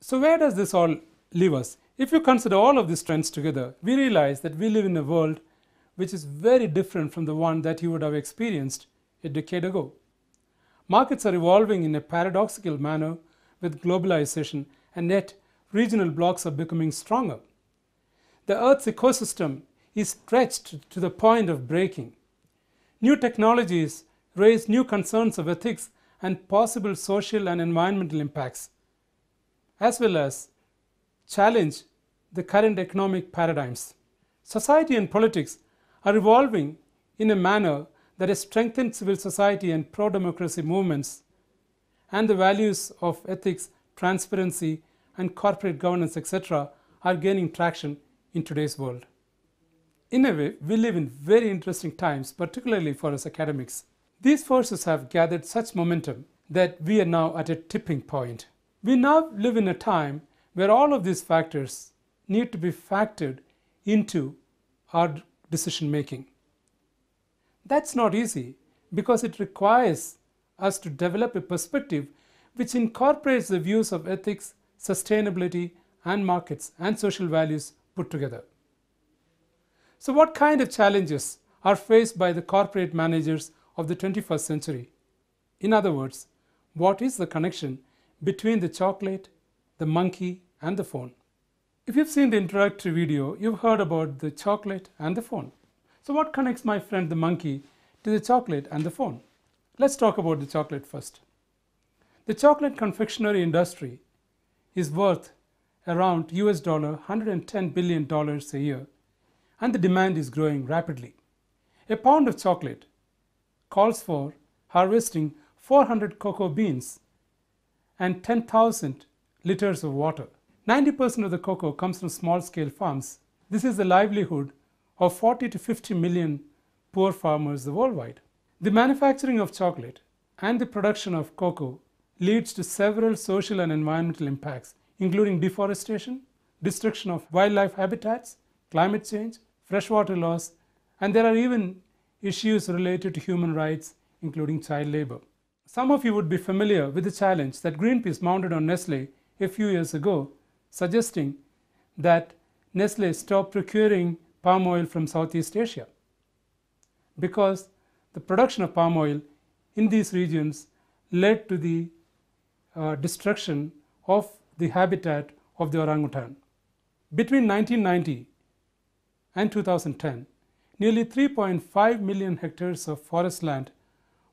So where does this all leave us? If you consider all of these trends together, we realize that we live in a world which is very different from the one that you would have experienced a decade ago. Markets are evolving in a paradoxical manner with globalization, and yet regional blocks are becoming stronger. The Earth's ecosystem is stretched to the point of breaking. New technologies raise new concerns of ethics and possible social and environmental impacts, as well as challenge the current economic paradigms. Society and politics are evolving in a manner that has strengthened civil society and pro-democracy movements, and the values of ethics, transparency, and corporate governance, etc., are gaining traction in today's world. In a way, we live in very interesting times, particularly for us academics. These forces have gathered such momentum that we are now at a tipping point. We now live in a time where all of these factors need to be factored into our decision making. That's not easy because it requires us to develop a perspective which incorporates the views of ethics, sustainability, and markets and social values put together. So what kind of challenges are faced by the corporate managers of the 21st century? In other words, what is the connection between the chocolate, the monkey, and the phone? If you've seen the introductory video, you've heard about the chocolate and the phone. So what connects my friend the monkey to the chocolate and the phone? Let's talk about the chocolate first. The chocolate confectionery industry is worth around $110 billion a year, and the demand is growing rapidly. A pound of chocolate calls for harvesting 400 cocoa beans and 10,000 liters of water. 90% of the cocoa comes from small-scale farms. This is the livelihood of 40 to 50 million poor farmers worldwide. The manufacturing of chocolate and the production of cocoa leads to several social and environmental impacts, including deforestation, destruction of wildlife habitats, climate change, freshwater loss, and there are even issues related to human rights, including child labor. Some of you would be familiar with the challenge that Greenpeace mounted on Nestle a few years ago, suggesting that Nestle stop procuring palm oil from Southeast Asia because the production of palm oil in these regions led to the destruction of the habitat of the orangutan. Between 1990 and 2010, nearly 3.5 million hectares of forest land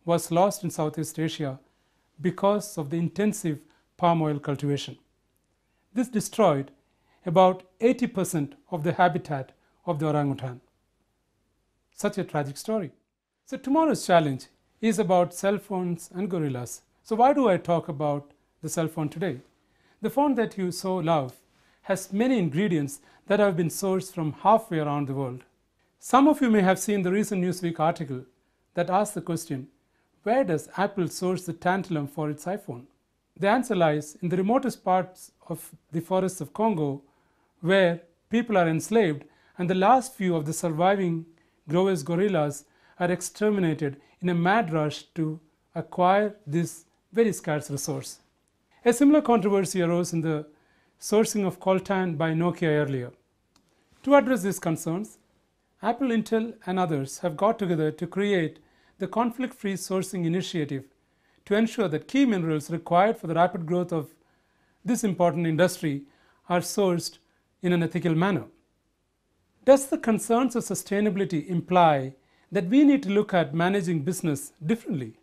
was lost in Southeast Asia because of the intensive palm oil cultivation. This destroyed about 80% of the habitat of the orangutan. Such a tragic story. So tomorrow's challenge is about cell phones and gorillas. So why do I talk about the cell phone today? The phone that you so love has many ingredients that have been sourced from halfway around the world. Some of you may have seen the recent Newsweek article that asked the question, where does Apple source the tantalum for its iPhone? The answer lies in the remotest parts of the forests of Congo, where people are enslaved and the last few of the surviving Grove's gorillas are exterminated in a mad rush to acquire this very scarce resource. A similar controversy arose in the sourcing of coltan by Nokia earlier. To address these concerns, Apple, Intel, and others have got together to create the Conflict-Free Sourcing Initiative to ensure that key minerals required for the rapid growth of this important industry are sourced in an ethical manner. Does the concerns of sustainability imply that we need to look at managing business differently?